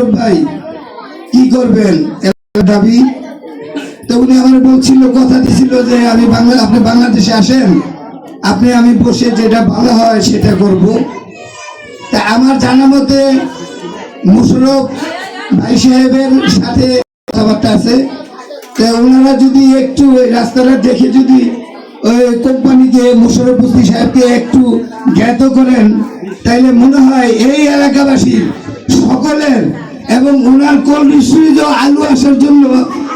মোশাররফ ভাই কি করবেন দাবি, তো উনি আমার বলছিল, কথা দিছিল যে আপনি বাংলাদেশে আসেন, আমি বসে যেটা ভালো হয় সেটা করব। তা আমার জানা মতে মোশাররফ ভাই সাহেবের সাথে কথাবার্তা আছে, তো ওনারা যদি একটু ওই রাস্তাটা দেখে যদি ওই কোম্পানিকে মোশাররফ হোসেন সাহেবকে একটু জ্ঞাত করেন, তাইলে মনে হয় এই এলাকাবাসীর সকলের এবং ওনার কোল্ড স্টোরেজ আলু আসার জন্য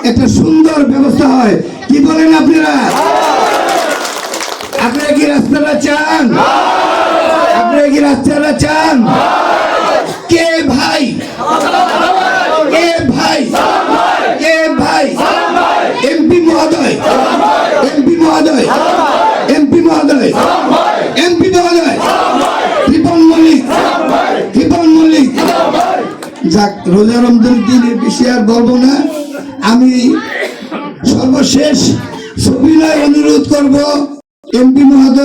একটা সুন্দর ব্যবস্থা হয়। কি বলেন আপনারা? আপনারা কি রাস্তাটা চান? আপনারা কি রাস্তাটা চান? কে ভাই? কে ভাই? কে ভাই? এমপি মহোদয়, এমপি মহোদয়, এমপি মহোদয়, এমপি মহোদয়, রিপন মল্লিক, রিপন মল্লিক। যাক, রোজা রমজানের দিনে বেশি আর বলবো না। আমি সর্বশেষ সবিনয় অনুরোধ করব এমপি মহোদয়।